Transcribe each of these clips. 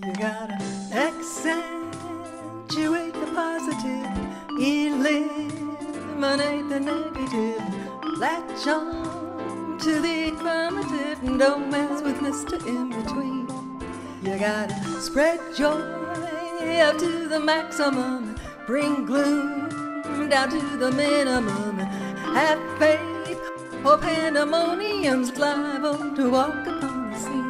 You gotta accentuate the positive, eliminate the negative, latch on to the affirmative, and don't mess with Mr. In-Between. You gotta spread joy up to the maximum, bring gloom down to the minimum, have faith or pandemonium's liable to walk upon the scene.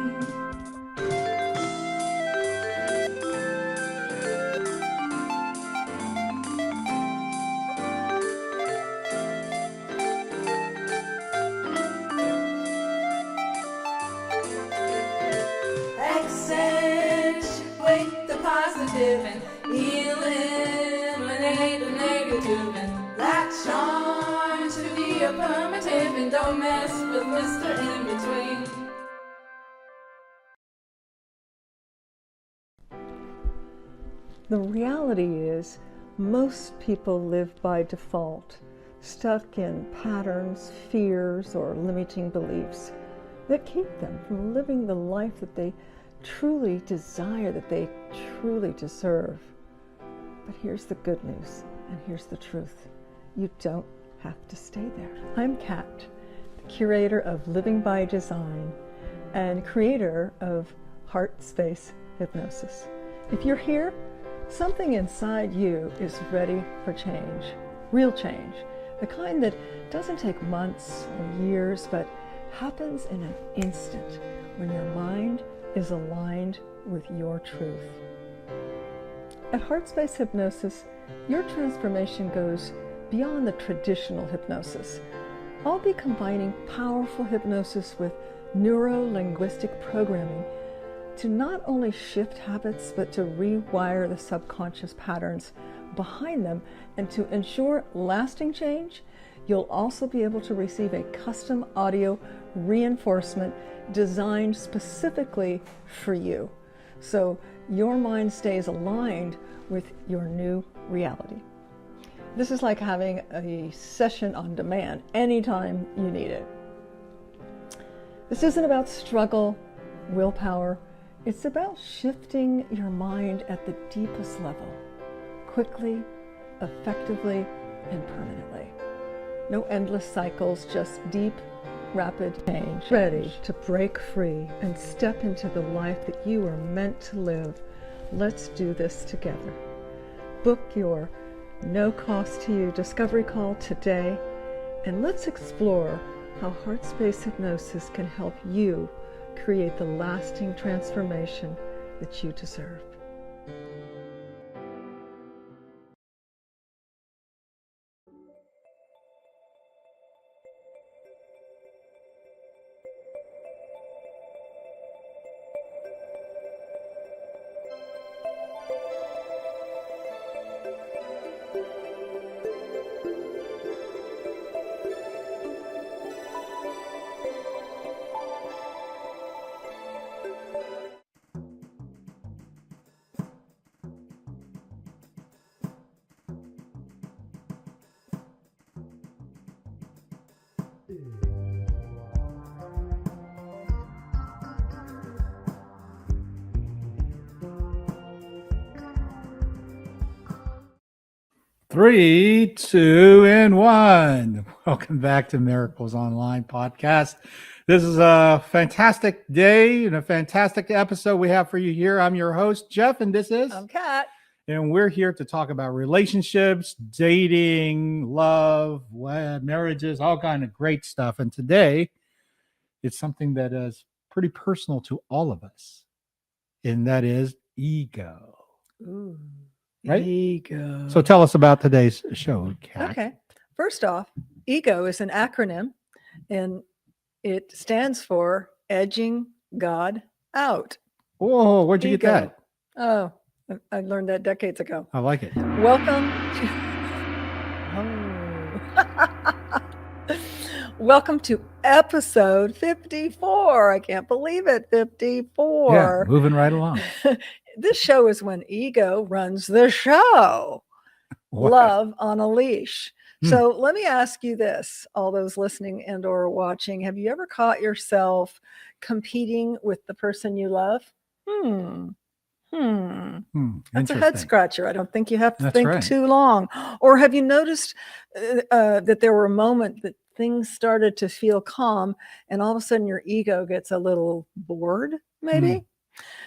Accentuate the positive and eliminate the negative, and latch on to the affirmative, and don't mess with Mr. In-Between. The reality is, most people live by default, stuck in patterns, fears, or limiting beliefs that keep them from living the life that they truly desire, that they truly deserve. But here's the good news, and here's the truth. You don't have to stay there. I'm Kat, the curator of Living by Design and creator of Heart Space Hypnosis. If you're here, something inside you is ready for change, real change, the kind that doesn't take months or years, but happens in an instant when your mind is aligned with your truth. At Heart Space Hypnosis, your transformation goes beyond the traditional hypnosis. I'll be combining powerful hypnosis with neuro-linguistic programming to not only shift habits, but to rewire the subconscious patterns behind them. And to ensure lasting change, you'll also be able to receive a custom audio reinforcement designed specifically for you, so your mind stays aligned with your new reality. This is like having a session on demand anytime you need it. This isn't about struggle, willpower. It's about shifting your mind at the deepest level, quickly, effectively, and permanently. No endless cycles, just deep, rapid change. Ready to break free and step into the life that you are meant to live. Let's do this together. Book your no cost to you discovery call today, and let's explore how Heart Space Hypnosis can help you create the lasting transformation that you deserve. Three, two, and one. Welcome back to Miracles Online Podcast. This is a fantastic day and a fantastic episode we have for you here. I'm your host, Jeff, and this is... I'm Kat. And we're here to talk about relationships, dating, love, marriages, all kind of great stuff. And today, it's something that is pretty personal to all of us, and that is ego. Ooh. Right? Ego. So tell us about today's show, Kat. Okay. First off, ego is an acronym, and it stands for Edging God Out. Whoa, where'd you Ego. get that? Oh, I learned that decades ago. I like it. Welcome to... Welcome to episode 54. I can't believe it. 54. Yeah, moving right along. This show is when ego runs the show. Wow. Love on a leash. So let me ask you this, all those listening and or watching, have you ever caught yourself competing with the person you love? That's a head Interesting. scratcher. I don't think you have to That's think right. too long. Or have you noticed that there were moments that things started to feel calm and all of a sudden your ego gets a little bored, maybe?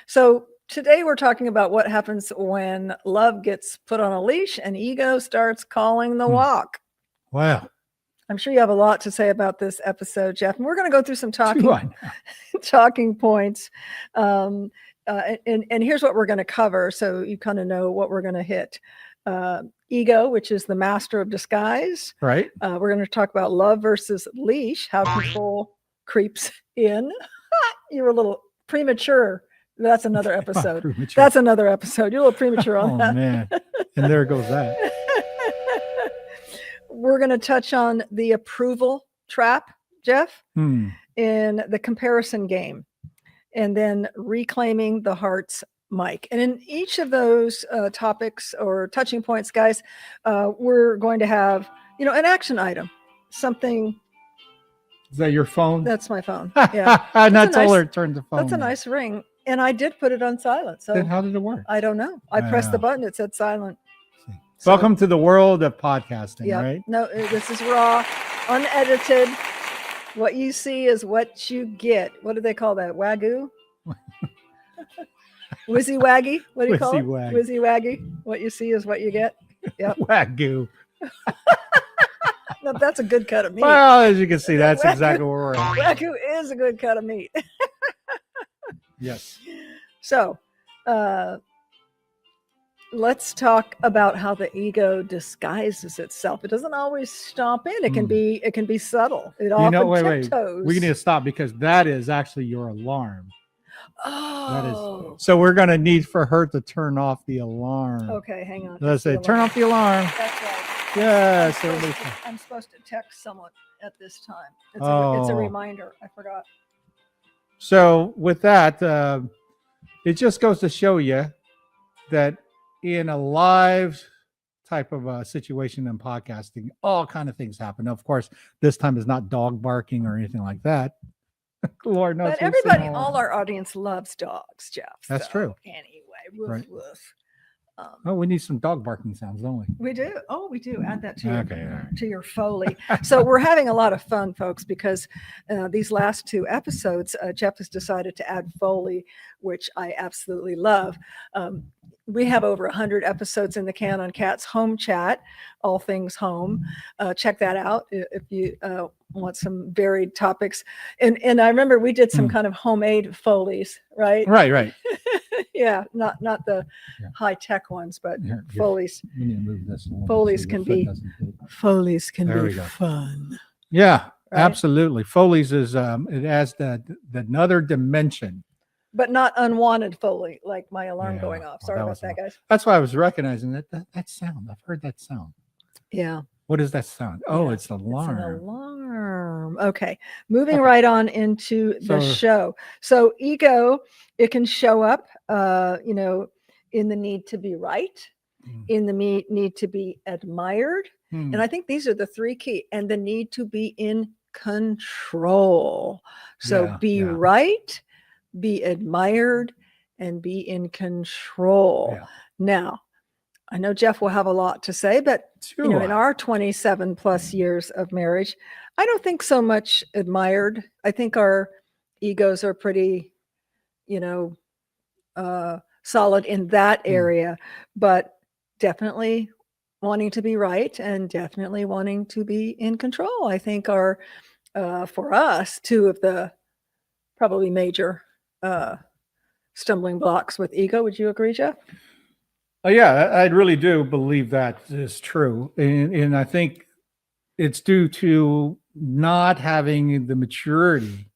So today we're talking about what happens when love gets put on a leash and ego starts calling the walk. Wow. I'm sure you have a lot to say about this episode, Jeff. And we're going to go through some Do I know? talking points. And here's what we're going to cover so you kind of know what we're going to hit. Ego, which is the master of disguise. Right. We're going to talk about love versus leash, how control creeps in. You were a little premature. That's another episode. Premature. That's another episode. You're a little premature on that. Oh, man. And there goes that. We're going to touch on the approval trap, Jeff, Hmm. in the comparison game, and then reclaiming the heart's mic. And in each of those topics or touching points, guys, we're going to have, an action item, something. Is that your phone? That's my phone. Yeah. And I That's a told nice- her to turn the phone. That's a nice ring. And I did put it on silent. So Then how did it work? I don't know. I pressed the Wow. button. It said silent. So- Welcome to the world of podcasting, Yeah. right? No, this is raw, unedited. What you see is what you get. What do they call that? Wagyu? Wizzy waggy? What do you call it? Wizzy-wag. Wizzy waggy. What you see is what you get. Yep. Wagyu. No, that's a good cut of meat. Well, as you can see, that's Wagyu. exactly where we're at. Wagyu is a good cut of meat. Yes. So, let's talk about how the ego disguises itself. It doesn't always stomp in. It can be subtle. It often Wait. tiptoes. We need to stop because that is actually your alarm. Oh. So we're going to need for her to turn off the alarm. Okay, hang on. Let's say, turn off the alarm. That's right. Yes. I'm supposed to text someone at this time. It's Oh. a reminder. I forgot. So with that, it just goes to show you that in a live type of a situation in podcasting, all kind of things happen. Of course, this time is not dog barking or anything like that. Lord knows. But everybody, all our audience loves dogs, Jeff. That's true. Anyway, woof, Right. woof. Oh, we need some dog barking sounds, don't we? We do. Oh, we do. Add that to Okay, all right. to your Foley. So we're having a lot of fun, folks, because these last two episodes, Jeff has decided to add Foley, which I absolutely love. We have over 100 episodes in the can on Cat's Home Chat, all things home. Check that out if you want some varied topics. And I remember we did some kind of homemade Foleys, right? Right. Yeah, not the high-tech ones, but Here. Foleys. We need to move this a little bit Foley's so can the foot be- doesn't hit. Foley's can There be we go. fun. Yeah, Right? absolutely. Foley's is it adds that another dimension. But not unwanted Foley, like my alarm Yeah, going off. well, Sorry that about was that, guys. That's why I was recognizing that sound. I've heard that sound. Yeah. What is that sound? Oh, Yeah, it's the It's alarm. an alarm. Okay. Moving right on into the So- show. So ego, it can show up, in the need to be right, Mm. in the need to be admired. Hmm. And I think these are the three key, and the need to be in control. So Yeah, be yeah. right, be admired, and be in control. Yeah. Now, I know Jeff will have a lot to say, but Sure. in our 27 plus years of marriage, I don't think so much admired. I think our egos are pretty, solid in that area, but definitely wanting to be right and definitely wanting to be in control, I think are, for us, two of the probably major stumbling blocks with ego. Would you agree, Jeff? Oh, yeah, I really do believe that is true. And I think it's due to not having the maturity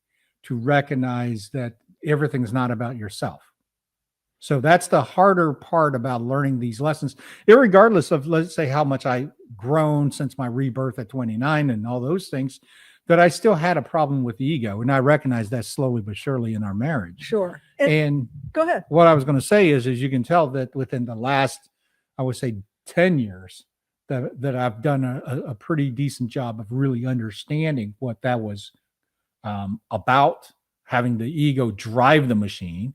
to recognize that everything's not about yourself. So that's the harder part about learning these lessons, irregardless of, let's say, how much I've grown since my rebirth at 29 and all those things, that I still had a problem with the ego. And I recognize that slowly but surely in our marriage. Sure. And Go ahead. what I was going to say is you can tell that within the last, I would say 10 years, that I've done a pretty decent job of really understanding what that was about, having the ego drive the machine,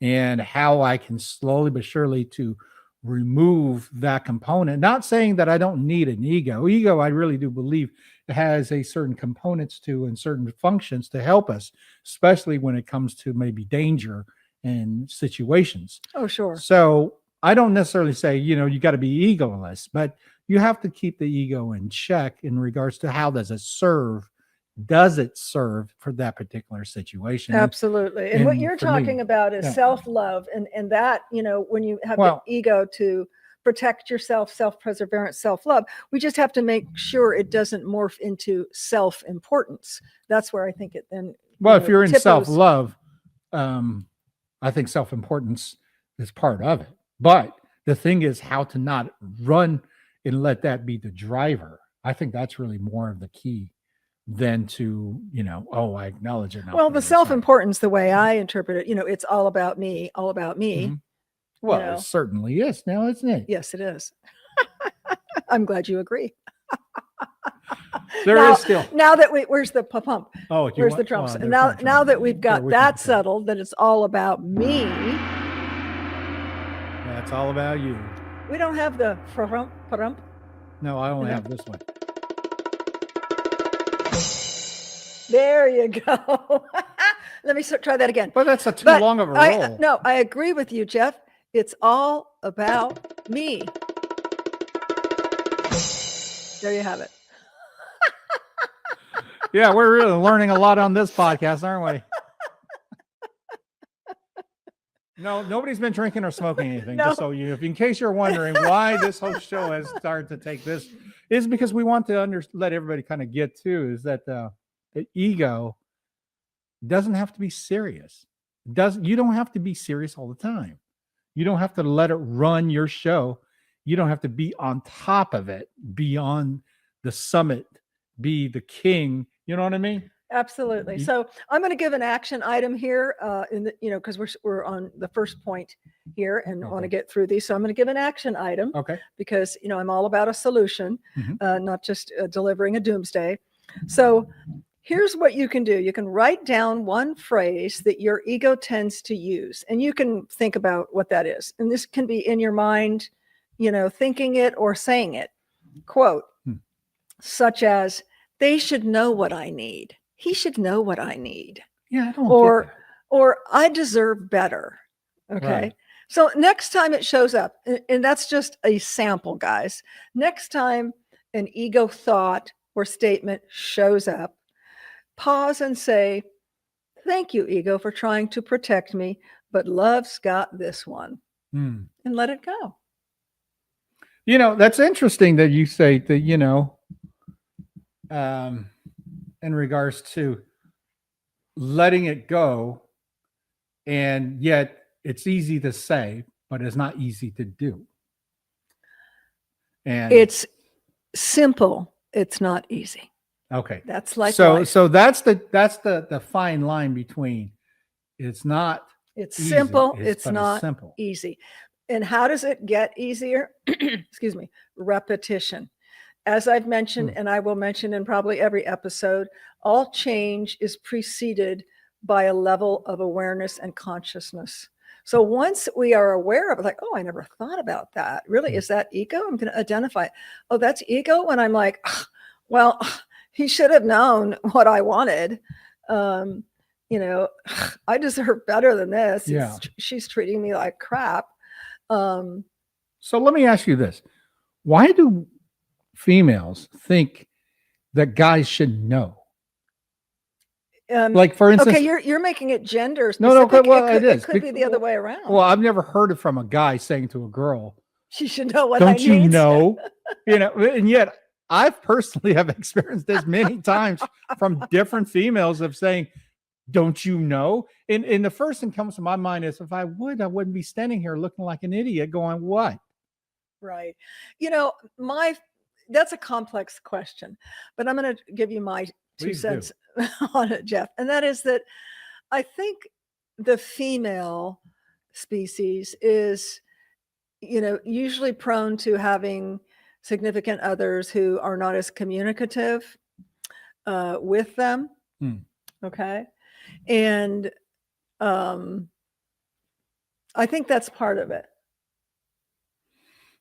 and how I can slowly but surely to remove that component. Not saying that I don't need an ego. Ego, I really do believe, has a certain components to and certain functions to help us, especially when it comes to maybe danger and situations. Oh, sure. So I don't necessarily say, you got to be egoless, but you have to keep the ego in check in regards to how does it serve? Does it serve for that particular situation? Absolutely. And what and you're for me, talking about is yeah. self-love, and that, when you have Well- the ego to protect yourself, self-preservance, self-love, we just have to make sure it doesn't morph into self-importance. That's where I think it then. Well, if you're in tippos. self-love, I think self-importance is part of it. But the thing is how to not run and let that be the driver. I think that's really more of the key than to, I acknowledge it now. Well, the self-importance, the way I interpret it, it's all about me, all about me. Mhm. Well, it certainly is now, isn't it? Yes, it is. I'm glad you agree. There now, is still. Now that where's the pump? Oh, where's the drums? And now that we've got that settled, that it's all about me. That's all about you. We don't have the frump. No, I only have this one. There you go. Let me try that again. But that's too long of a roll. No, I agree with you, Jeff. It's all about me. There you have it. Yeah, we're really learning a lot on this podcast, aren't we? No, nobody's been drinking or smoking anything. No. Just so if in case you're wondering why this whole show has started to take this, is because we want to let everybody kind of get to is that the ego doesn't have to be serious. You don't have to be serious all the time. You don't have to let it run your show. You don't have to be on top of it, be on the summit, be the king. You know what I mean? Absolutely. So I'm going to give an action item here because we're on the first point here and want to get through these. So I'm going to give an action item. Okay. Because, I'm all about a solution, not just delivering a doomsday. So here's what you can do. You can write down one phrase that your ego tends to use, and you can think about what that is. And this can be in your mind, thinking it or saying it. Quote, such as, they should know what I need. He should know what I need. Yeah, I don't or I deserve better. Okay. Right. So next time it shows up, and that's just a sample, guys. Next time an ego thought or statement shows up, pause and say, thank you, ego, for trying to protect me, but love's got this one. And let it go. That's interesting that you say that, in regards to letting it go, and yet it's easy to say, but it's not easy to do. And it's simple. It's not easy. Okay. That's like life. So that's the fine line between it's not it's easy, simple, it's not simple. Easy. And how does it get easier? Excuse me. Repetition. As I've mentioned, and I will mention in probably every episode, all change is preceded by a level of awareness and consciousness. So once we are aware of it, like, oh, I never thought about that. Really, is that ego? I'm going to identify it. Oh, that's ego. When I'm like, well, he should have known what I wanted. I deserve better than this. Yeah. She's treating me like crap. So let me ask you this. Why do females think that guys should know? Like, for instance, okay, you're making it gender specific. No, well, it could be the other way around. Well, I've never heard it from a guy saying to a girl, she should know what don't I you need. know? And yet I personally have experienced this many times from different females of saying, don't you know? And the first thing comes to my mind is, if I wouldn't be standing here looking like an idiot going, what? Right. That's a complex question, but I'm going to give you my two cents on it, Jeff. And that is that I think the female species is, usually prone to having significant others who are not as communicative with them. Okay. And I think that's part of it.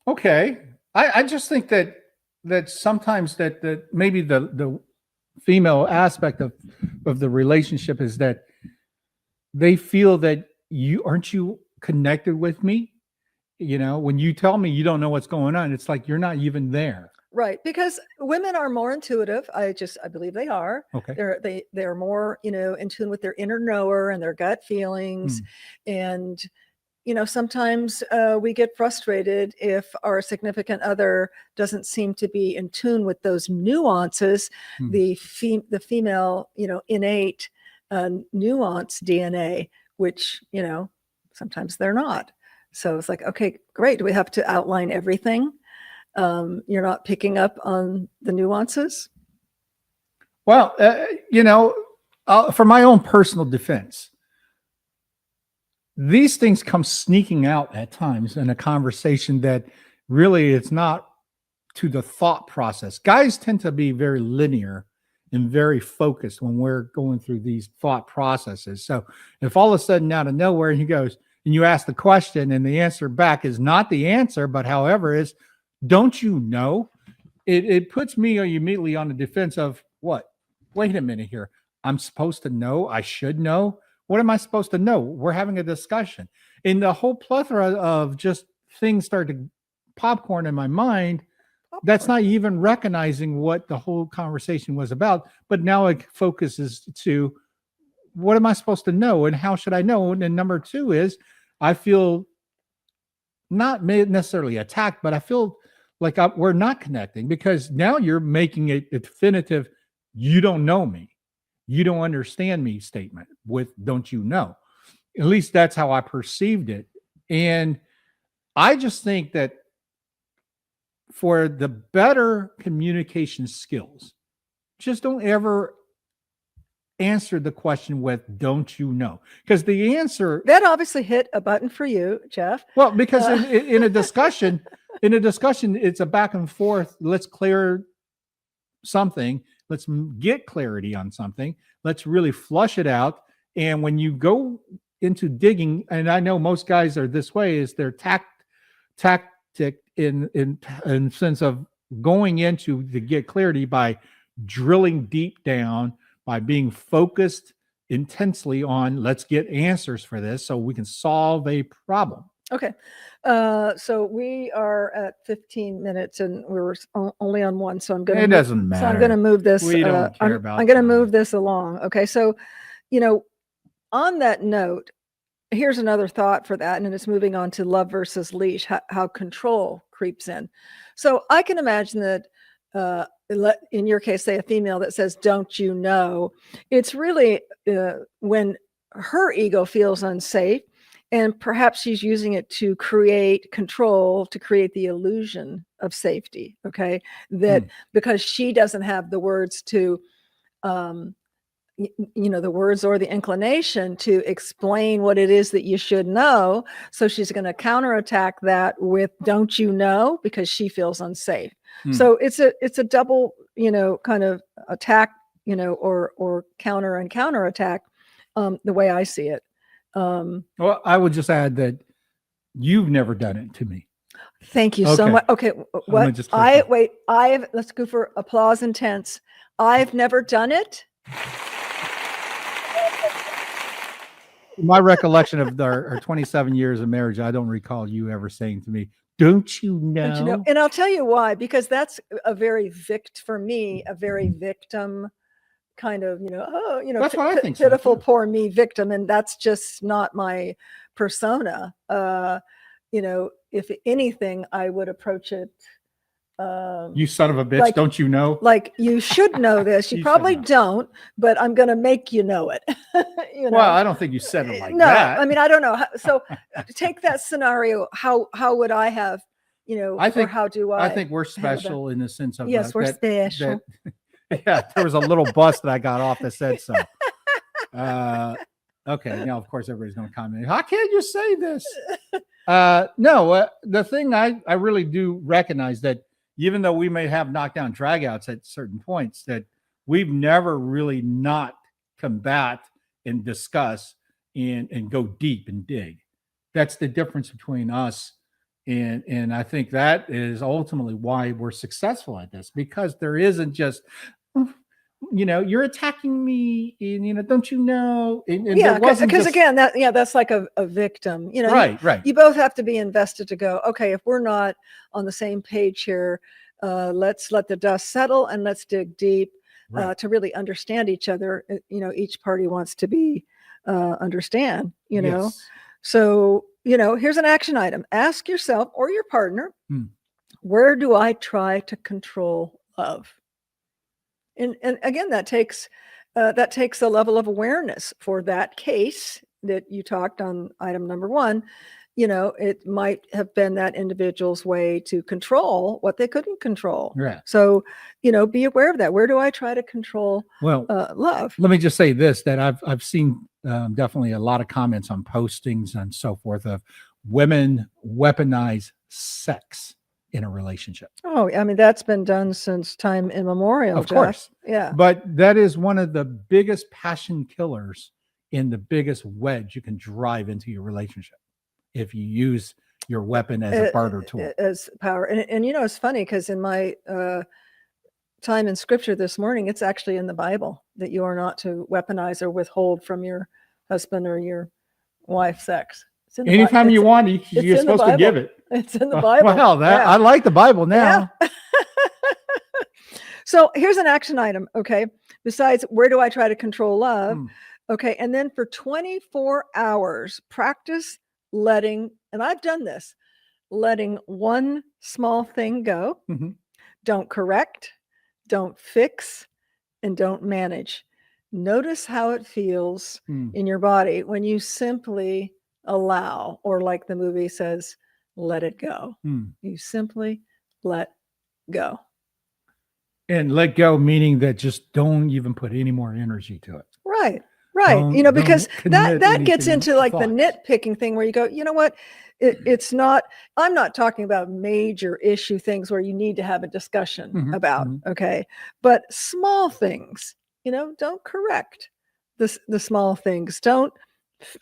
Okay. I just think that sometimes that maybe the female aspect of the relationship is that they feel that you aren't you connected with me? You know, when you tell me you don't know what's going on, it's like you're not even there. Right, because women are more intuitive. I believe they are. Okay. They're more, in tune with their inner knower and their gut feelings. And sometimes we get frustrated if our significant other doesn't seem to be in tune with those nuances, the female, innate nuance DNA, which, sometimes they're not. So it's like, okay, great. Do we have to outline everything? You're not picking up on the nuances? Well, for my own personal defense, these things come sneaking out at times in a conversation that really it's not to the thought process. Guys tend to be very linear and very focused when we're going through these thought processes. So if all of a sudden out of nowhere he goes and you ask the question and the answer back is not the answer, but however is, don't you know? It puts me immediately on the defense of what? Wait a minute here. I'm supposed to know. I should know. What am I supposed to know? We're having a discussion. And the whole plethora of just things start to popcorn in my mind. That's not even recognizing what the whole conversation was about. But now it focuses to what am I supposed to know and how should I know? And then number two is I feel not necessarily attacked, but I feel like we're not connecting because now you're making a definitive, you don't know me, you don't understand me statement with don't you know? At least that's how I perceived it. And I just think that for the better communication skills, just don't ever answer the question with don't you know, because the answer that obviously hit a button for you, Jeff. Well, because in a discussion it's a back and forth. Let's clear something, let's get clarity on something, let's really flush it out. And when you go into digging, and I know most guys are this way, is their tactic in sense of going into to get clarity by drilling deep down, by being focused intensely on let's get answers for this so we can solve a problem. Okay. So we are at 15 minutes and we were only on one. So I'm going to, it doesn't matter. So I'm going to move this. We don't care about I'm going to move this along. Okay. So, on that note, here's another thought for that. And it's moving on to love versus leash, how control creeps in. So I can imagine that, in your case, say a female that says, don't you know, it's really when her ego feels unsafe and perhaps she's using it to create control, to create the illusion of safety. Okay. That because she doesn't have the words to, the words or the inclination to explain what it is that you should know. So she's going to counterattack that with don't you know, because she feels unsafe. So it's a double, kind of attack, or counterattack, the way I see it. Well, I would just add that you've never done it to me. Thank you so much. Okay. What let's go for applause intense. I've never done it. My recollection of our 27 years of marriage, I don't recall you ever saying to me, don't you know? Don't you know? And I'll tell you why, because that's a very victim kind of, that's what I think. Pitiful, poor me victim. And that's just not my persona. If anything, I would approach it. You son of a bitch, like, don't you know? Like, you should know this. You probably don't, but I'm going to make you know it. Well, I don't think you said it like that. I mean, I don't know. So take that scenario. How would I have, how do I? I think we're special in the sense of yes, we're special. Yeah, there was a little bus that I got off that said so. Okay, now of course everybody's going to comment. How can you say this? No, the thing I really do recognize that even though we may have knockdown dragouts at certain points, that we've never really not combat and discuss and go deep and dig. That's the difference between us. And I think that is ultimately why we're successful at this, because there isn't just, "Oh, you're attacking me, and don't you know?" And there Yeah, wasn't because just again, that's like a victim. right. You both have to be invested to go, okay, if we're not on the same page here, let's let the dust settle and let's dig deep Right. to really understand each other. Each party wants to be understand. Yes. So here's an action item: ask yourself or your partner, Hmm. where do I try to control love? And again, that takes a level of awareness for that case that you talked on item number one. It might have been that individual's way to control what they couldn't control. Yeah. So, be aware of that. Where do I try to control Well, love? let me just say this: that I've seen definitely a lot of comments on postings and so forth of women weaponize sex in a relationship. Oh, I mean, that's been done since time immemorial. Of Jeff. course. Yeah. But that is one of the biggest passion killers and the biggest wedge you can drive into your relationship if you use your weapon as a barter tool. As power. And it's funny because in my time in scripture this morning, it's actually in the Bible that you are not to weaponize or withhold from your husband or your wife sex. It's in the Anytime you want, you're in the supposed to give Bible. it. It's in the Bible. Wow, Yeah. I like the Bible now. Yeah. So here's an action item. Okay. Besides, where do I try to control love? Okay. And then for 24 hours, practice letting, and I've done this, letting one small thing go. Mhm. Don't correct, don't fix, and don't manage. Notice how it feels in your body when you simply allow, or like the movie says, let it go. You simply let go. And let go, meaning that just don't even put any more energy to it. Right. Because Don't that commit gets anything into like the thoughts. nitpicking thing where you go, you know what? It's not, I'm not talking about major issue things where you need to have a discussion about, okay? But small things, don't correct the small things. Don't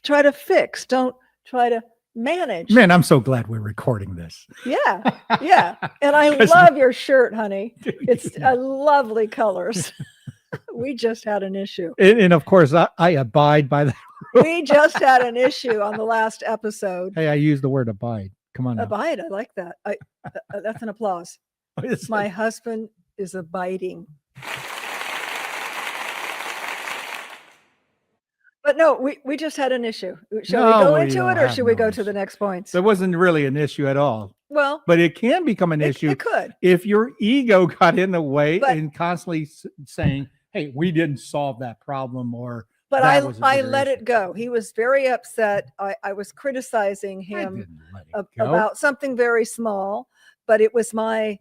try to fix. Don't try to manage. Man, I'm so glad we're recording this. Yeah. And I love your shirt, honey. It's a lovely colors. We just had an issue. And of course, I abide by that. We just had an issue on the last episode. Hey, I use the word abide. Come on now. Abide. I like that. That's an applause. My husband is abiding. But no, we just had an issue. Shall we go into it or should we go to the next points? There wasn't really an issue at all. Well, but it can become an issue. It could. If your ego got in the way and constantly saying, hey, we didn't solve that problem, but I let it go. He was very upset. I was criticizing him about something very small, but it was my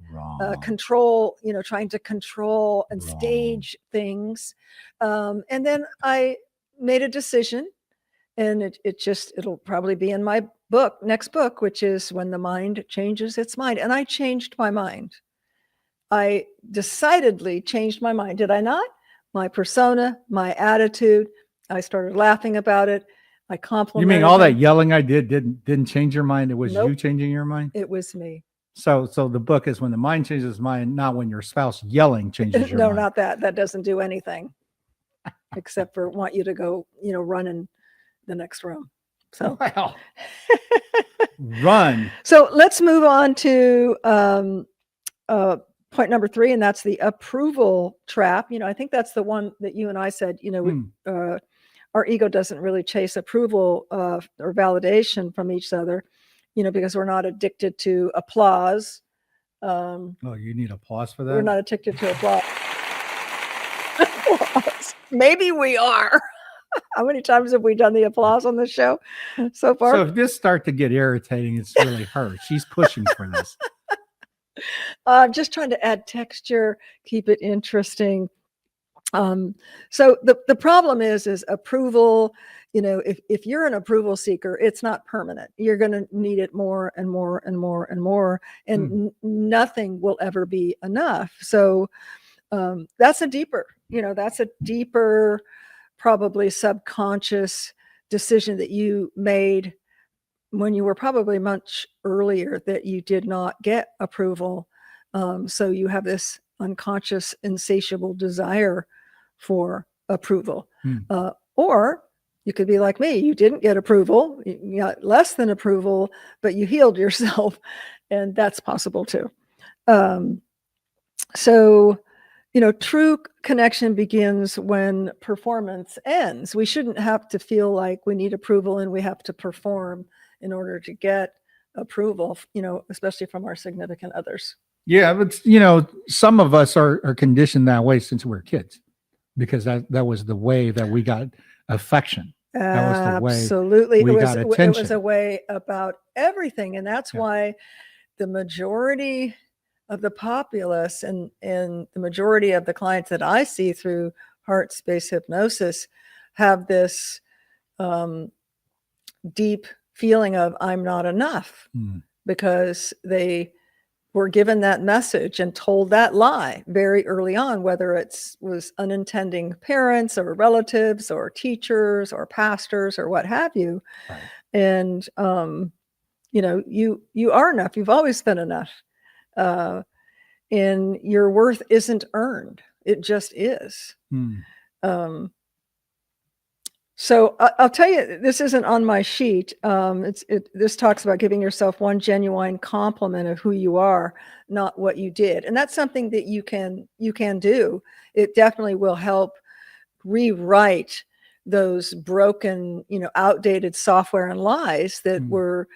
control, trying to control and stage things. And then I made a decision, and it'll probably be in my next book, which is When the Mind Changes Its Mind. And I changed my mind. I decidedly changed my mind. Did I not? My persona, my attitude. I started laughing about it. I complimented. You mean all that yelling I didn't change your mind? It was you changing your mind? It was me. So the book is When the Mind Changes Its Mind, not when your spouse yelling changes your mind. No, not that. That doesn't do anything except for want you to go, run in the next room. So wow. Run. So let's move on to point number 3, and that's the approval trap. I think that's the one that you and I said, our ego doesn't really chase approval or validation from each other, because we're not addicted to applause. You need applause for that? We're not addicted to applause. Maybe we are. How many times have we done the applause on this show so far? So if this starts to get irritating, it's really her. She's pushing for this. I'm just trying to add texture, keep it interesting. So the problem is approval. If you're an approval seeker, it's not permanent. You're going to need it more and more and more and more, and nothing will ever be enough. So that's a deeper, probably subconscious decision that you made when you were probably much earlier that you did not get approval. So you have this unconscious, insatiable desire for approval. Or you could be like me. You didn't get approval. You got less than approval, but you healed yourself. And that's possible too. So, true connection begins when performance ends. We shouldn't have to feel like we need approval and we have to perform in order to get approval, especially from our significant others. Yeah, but some of us are conditioned that way since we were kids, because that was the way that we got affection. That was the way Absolutely. we got attention. It was a way about everything. And that's why the majority of the populace and the majority of the clients that I see through heart space hypnosis have this deep feeling of I'm not enough, because they were given that message and told that lie very early on, whether it was unintending parents or relatives or teachers or pastors or what have you. Right. And, you are enough. You've always been enough. And your worth isn't earned. It just is. So I'll tell you, this isn't on my sheet. This talks about giving yourself one genuine compliment of who you are, not what you did. And that's something that you can do. It definitely will help rewrite those broken, outdated software and lies that were,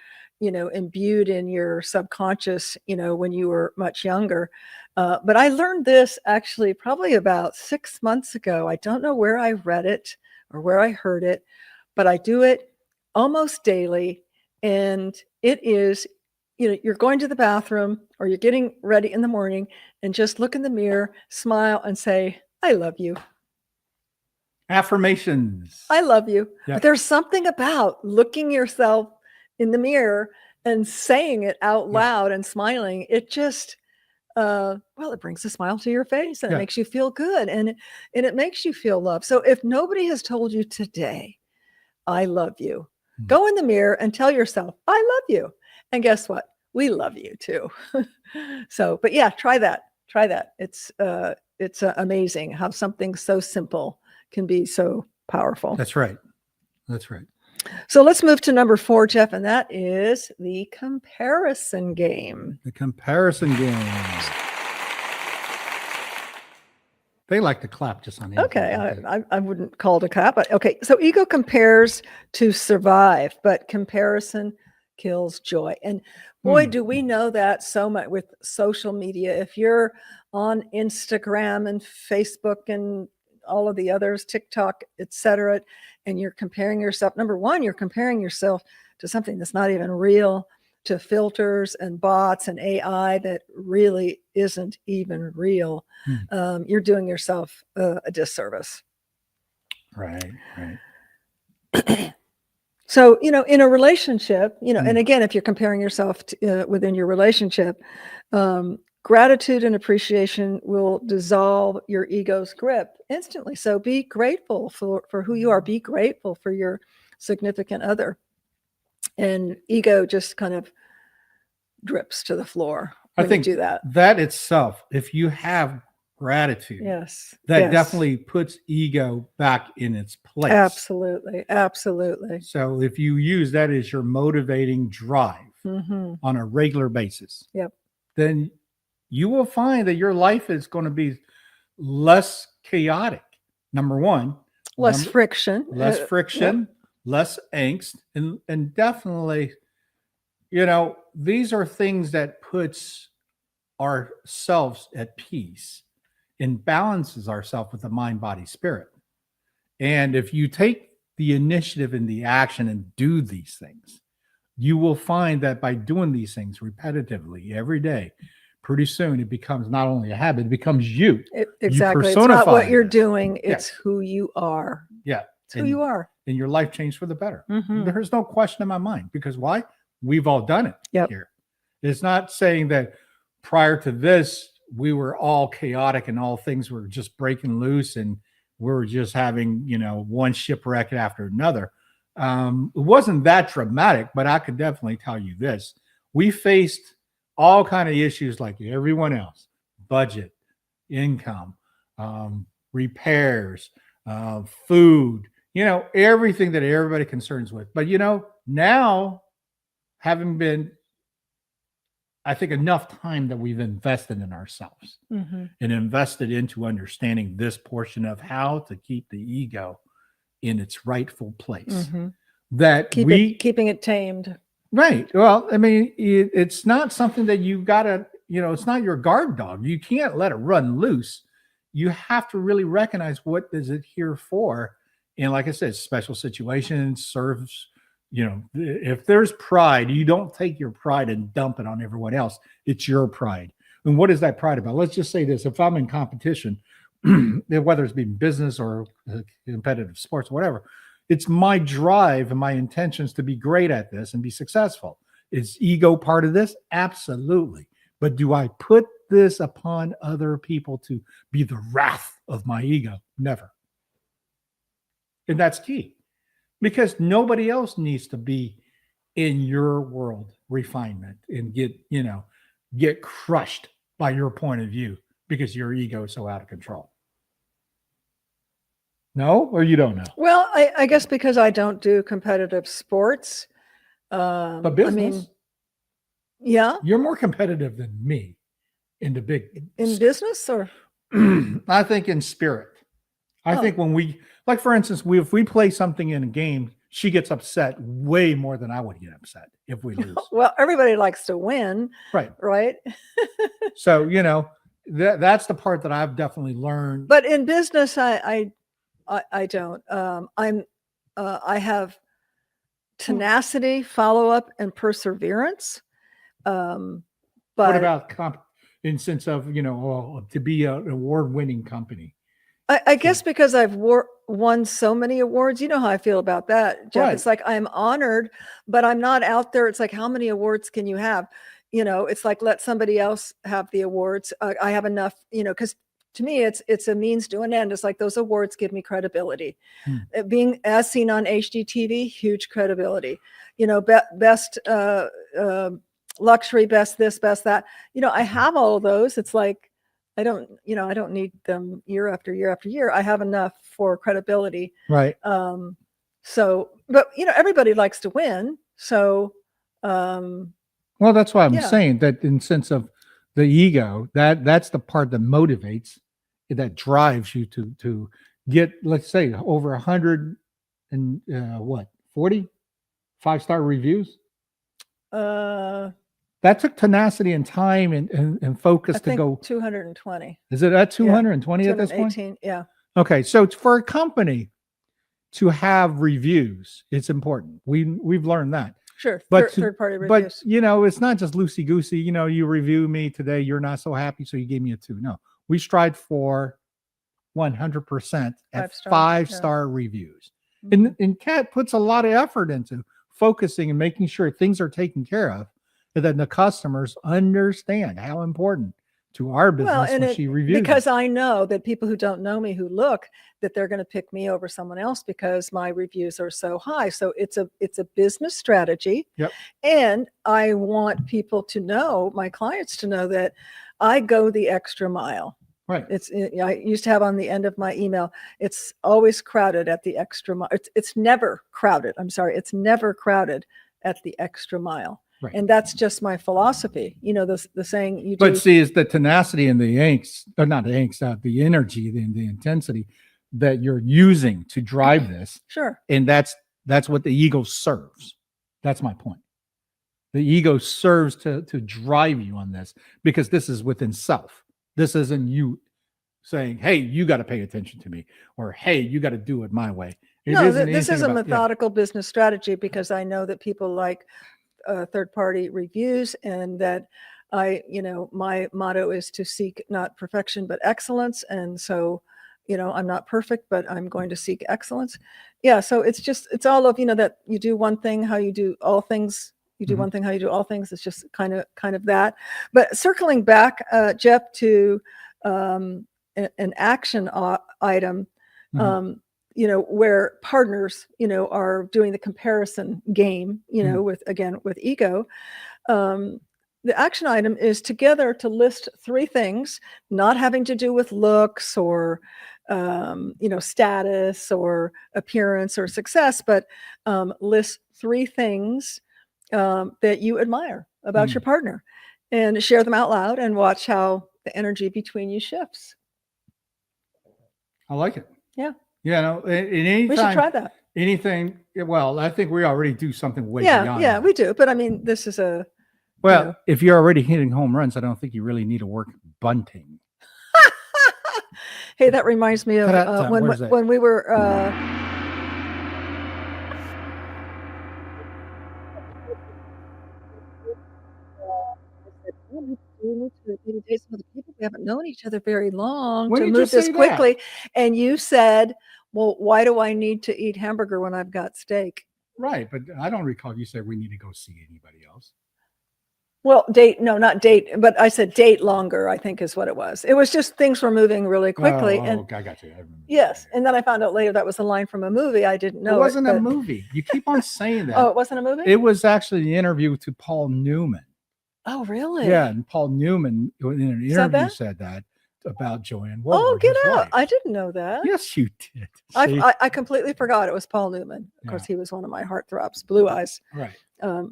imbued in your subconscious, when you were much younger. But I learned this actually probably about 6 months ago. I don't know where I read it or where I heard it, but I do it almost daily. And it is, you're going to the bathroom or you're getting ready in the morning and just look in the mirror, smile and say, I love you. Affirmations. I love you. Yep. But there's something about looking yourself in the mirror and saying it out loud and smiling. It just, it brings a smile to your face and it makes you feel good and it makes you feel loved. So if nobody has told you today, I love you, go in the mirror and tell yourself, I love you. And guess what? We love you too. So, but yeah, try that. It's amazing how something so simple can be so powerful. That's right. So let's move to number 4, Jeff, and that is the comparison game. The comparison games. They like to clap just on the Okay, I wouldn't call it a clap, but okay. So ego compares to survive, but comparison kills joy. And boy, do we know that so much with social media. If you're on Instagram and Facebook and all of the others, TikTok, etc., and you're comparing yourself, number one, you're comparing yourself to something that's not even real, to filters and bots and AI that really isn't even real. You're doing yourself a disservice. Right. So, in a relationship, and again, if you're comparing yourself to, within your relationship, gratitude and appreciation will dissolve your ego's grip instantly. So be grateful for who you are. Be grateful for your significant other. And ego just kind of drips to the floor when I think you do that. That itself, if you have gratitude, that definitely puts ego back in its place. Absolutely. So if you use that as your motivating drive on a regular basis, then you will find that your life is going to be less chaotic. Number one, less friction, less angst, and definitely, these are things that puts ourselves at peace and balances ourselves with the mind, body, spirit. And if you take the initiative and the action and do these things, you will find that by doing these things repetitively every day, pretty soon it becomes not only a habit, it becomes you. Exactly. It's not what you're doing. It's who you are. Yeah. It's who you are. And your life changed for the better. There's no question in my mind. Because why? We've all done it here. It's not saying that prior to this, we were all chaotic and all things were just breaking loose and we were just having, one shipwreck after another. It wasn't that dramatic, but I could definitely tell you this. We faced all kind of issues like everyone else: budget, income, repairs, food, everything that everybody concerns with. But now, having been, I think, enough time that we've invested in ourselves Mm-hmm. and invested into understanding this portion of how to keep the ego in its rightful place, Mm-hmm. that keeping it tamed. right. Well, I mean, it's not something that you gotta, it's not your guard dog. You can't let it run loose. You have to really recognize what is it here for. And like I said, special situations serves, if there's pride, you don't take your pride and dump it on everyone else. It's your pride. And what is that pride about? Let's just say this: if I'm in competition, whether it's been business or competitive sports, whatever, it's my drive and my intentions to be great at this and be successful. Is ego part of this? Absolutely. But do I put this upon other people to be the wrath of my ego? Never. And that's key, because nobody else needs to be in your world refinement and get crushed by your point of view because your ego is so out of control. No, or you don't know? Well, I guess because I don't do competitive sports. But business, I mean, yeah, you're more competitive than me in the big in business, or I think in spirit. I think when we, like, for instance, if we play something in a game, she gets upset way more than I would get upset if we lose. Well, everybody likes to win, Right. So that's the part that I've definitely learned. But in business, I don't. I have tenacity, follow up, and perseverance. But what about in sense of to be an award-winning company? I guess because I've won so many awards, you know how I feel about that, Jeff. Right. It's like I'm honored, but I'm not out there. It's like, how many awards can you have? It's like, let somebody else have the awards. I have enough, because to me, it's a means to an end. It's like those awards give me credibility. Being as seen on HGTV, huge credibility. Best luxury, best this, best that. I have all of those. It's like, I don't need them year after year after year. I have enough for credibility. Right. But everybody likes to win. So, well, that's why I'm saying that in sense of the ego, that's the part that motivates, that drives you to get, let's say, over 100 and 40 5-star reviews. That took tenacity and time and focus to go. 220. Is it at 220 at this point? Yeah. Okay, so for a company to have reviews, it's important. We've learned that. Sure, but third-party reviews. But it's not just loosey goosey. You review me today, you're not so happy, so you gave me a 2. No, we strive for 100% at 5-star reviews. Mm-hmm. And Kat puts a lot of effort into focusing and making sure things are taken care of, and that the customers understand how important to our business when she reviews. Because I know that people who don't know me, who look, that they're going to pick me over someone else because my reviews are so high. So it's a business strategy. Yep. And I want people to know, my clients to know, that I go the extra mile. Right. I used to have on the end of my email, it's always crowded at the extra mile. It's never crowded. I'm sorry. It's never crowded at the extra mile. Right. And that's just my philosophy. The saying you do. But see, is the tenacity and the angst, or not the angst, the energy, the intensity that you're using to drive this. Sure. And that's what the ego serves. That's my point. The ego serves to drive you on this, because this is within self. This isn't you saying, hey, you got to pay attention to me, or hey, you got to do it my way. This is a methodical business strategy, because I know that people like third-party reviews, and that my motto is to seek not perfection but excellence. And so I'm not perfect, but I'm going to seek excellence. So it's all of that you do one thing how you do all things. You do one thing how you do all things. It's just kind of that. But circling back, Jeff, to an action item, where partners, are doing the comparison game, with ego. The action item is together to list 3 things, not having to do with looks or, status or appearance or success, but list 3 things that you admire about your partner, and share them out loud and watch how the energy between you shifts. I like it. Yeah. Yeah. No, in We should try that. Anything. Well, I think we already do something way Yeah, beyond yeah, that. we do. But I mean, this is a. Well, if you're already hitting home runs, I don't think you really need to work bunting. Hey, that reminds me of when we were. We need to maybe date some other people. We haven't known each other very long When to did you move this say that? quickly. And you said, well, why do I need to eat hamburger when I've got steak? Right. But I don't recall you said we need to go see anybody else. Well, not date, but I said date longer, I think is what it was. It was just things were moving really quickly. I got you. I remember. Yes. And then I found out later that was a line from a movie. I didn't know. It wasn't a movie. You keep on saying that. Oh, it wasn't a movie? It was actually the interview to Paul Newman. Oh, really? Yeah. And Paul Newman in an interview said that about Joanne Woodward. Oh, get out. Wife. I didn't know that. Yes, you did. I completely forgot it was Paul Newman. Of course, he was one of my heartthrobs, Blue Eyes. Right.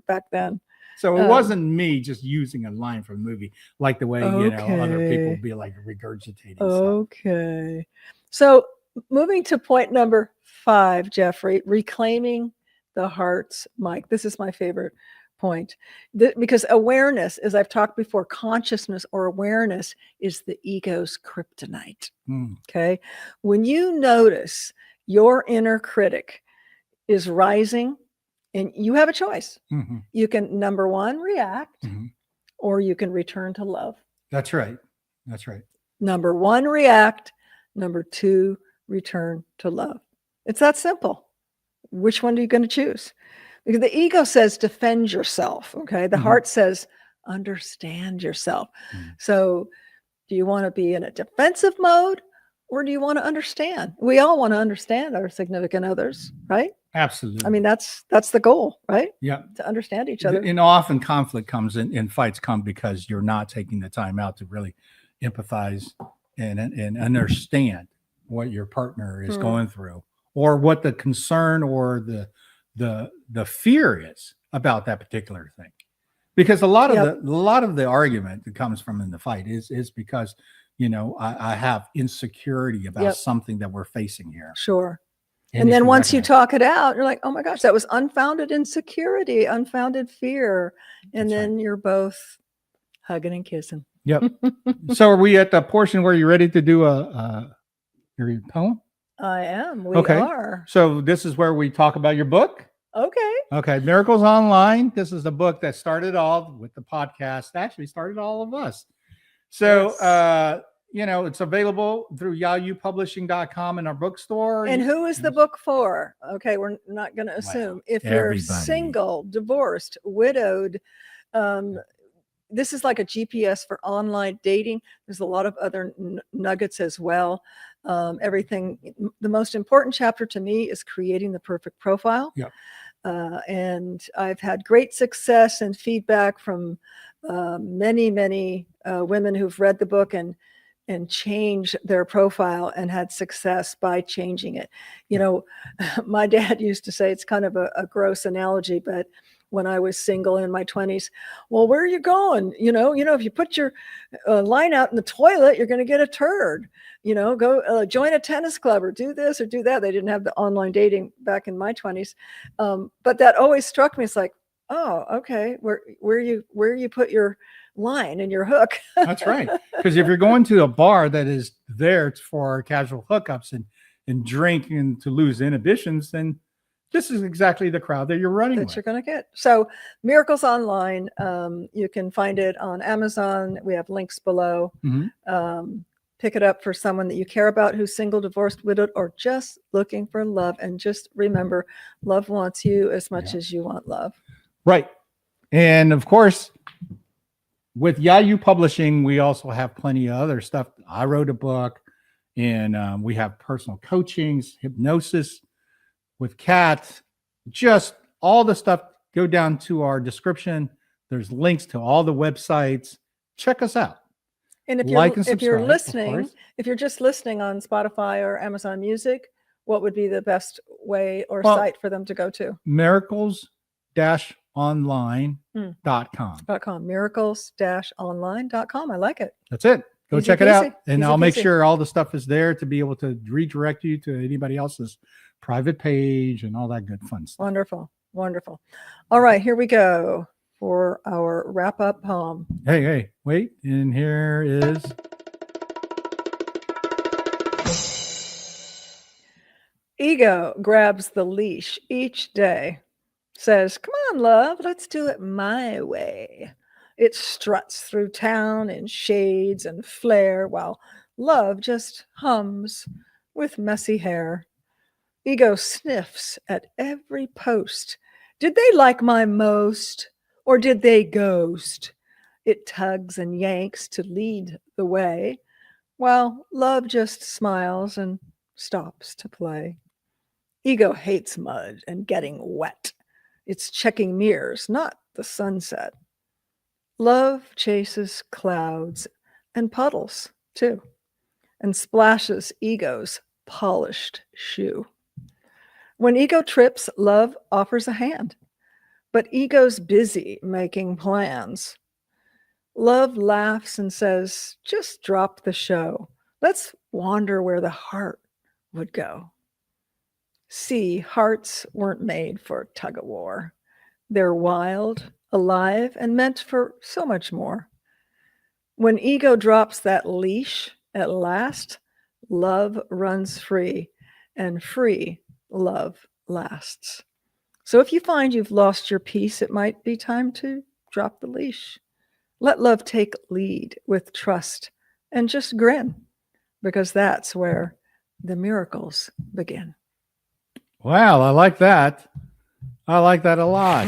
Back then. So it wasn't me just using a line from the movie, like the way, other people be like regurgitating stuff. Okay. So moving to point number 5, Jeffrey, reclaiming the heart's mic. This is my favorite point. Because awareness, as I've talked before, consciousness or awareness is the ego's kryptonite. Okay. When you notice your inner critic is rising, and you have a choice. You can, number 1, react, or you can return to love. That's right. That's right. Number 1, react. Number 2, return to love. It's that simple. Which one are you going to choose? Because the ego says defend yourself. Okay. The heart says understand yourself. So do you want to be in a defensive mode, or do you want to understand? We all want to understand our significant others, right? Absolutely. I mean, that's the goal, right? Yeah. To understand each other. And often conflict comes in fights come because you're not taking the time out to really empathize and understand what your partner is going through, or what the concern or the fear is about that particular thing. Because a lot of the argument that comes from in the fight is because, I have insecurity about something that we're facing here. Sure. And then once you talk it out, you're like, oh my gosh, that was unfounded insecurity, unfounded fear. And then you're both hugging and kissing. Yep. So are we at the portion where you're ready to do your poem? I am. We are. So this is where we talk about your book. Okay. Miracles Online. This is the book that started all with the podcast. Actually started all of us. So, it's available through yayupublishing.com in our bookstore. And who is the book for? Okay, we're not going to assume. If you're single, divorced, widowed, this is like a GPS for online dating. There's a lot of other nuggets as well. Everything. The most important chapter to me is creating the perfect profile. Yeah. And I've had great success and feedback from many women who've read the book and change their profile and had success by changing it. My dad used to say, it's kind of a gross analogy, but when I was single in my 20s, well, where are you going? If you put your line out in the toilet, you're going to get a turd. Go join a tennis club or do this or do that. They didn't have the online dating back in my 20s. But that always struck me. It's like, oh, okay, where you put your line and your hook. That's right. Because if you're going to a bar that is there for casual hookups and drink and to lose inhibitions, then this is exactly the crowd that you're running with. You're going to get. So Miracles Online, you can find it on Amazon. We have links below. Pick it up for someone that you care about who's single, divorced, widowed, or just looking for love. And just remember, love wants you as much as you want love. Right. And of course, with Yayu Publishing, we also have plenty of other stuff. I wrote a book, And we have personal coachings, hypnosis with Kat, just all the stuff. Go down to our description. There's links to all the websites. Check us out. And if Like and if you're subscribe, of listening, course. if you're just listening on Spotify or Amazon Music, what would be the best way or Well, site for them to go to? miracles-online.com. Miracles-online.com. I like it. That's it. Go Easy check it peasy. out. And Easy I'll make peasy. sure all the stuff is there to be able to redirect you to anybody else's private page and all that good fun stuff. Wonderful. Wonderful. All right, here we go for our wrap-up poem. Hey, wait. And here is... Ego grabs the leash each day, says, "Come on, love, let's do it my way." It struts through town in shades and flare while love just hums with messy hair. Ego sniffs at every post. Did they like my most, or did they ghost? It tugs and yanks to lead the way, while love just smiles and stops to play. Ego hates mud and getting wet. It's checking mirrors, not the sunset. Love chases clouds and puddles, too, and splashes ego's polished shoe. When ego trips, love offers a hand, but ego's busy making plans. Love laughs and says, "Just drop the show. Let's wander where the heart would go." See, hearts weren't made for tug-of-war. They're wild, alive, and meant for so much more. When ego drops that leash at last, love runs free, and free love lasts. So if you find you've lost your peace, it might be time to drop the leash. Let love take lead with trust and just grin, because that's where the miracles begin. Wow, I like that. I like that a lot.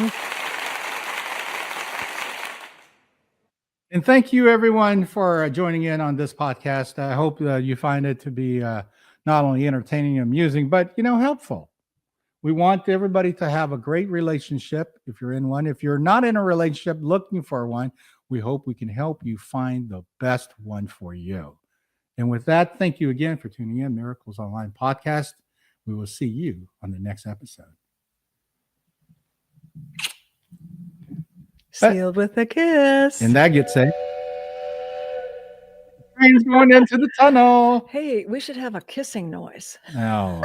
And thank you, everyone, for joining in on this podcast. I hope you find it to be not only entertaining and amusing, but, helpful. We want everybody to have a great relationship if you're in one. If you're not in a relationship looking for one, we hope we can help you find the best one for you. And with that, thank you again for tuning in, Miracles Online Podcast. We will see you on the next episode. Sealed with a kiss. And that gets said. Train's going into the tunnel. Hey, we should have a kissing noise. Oh.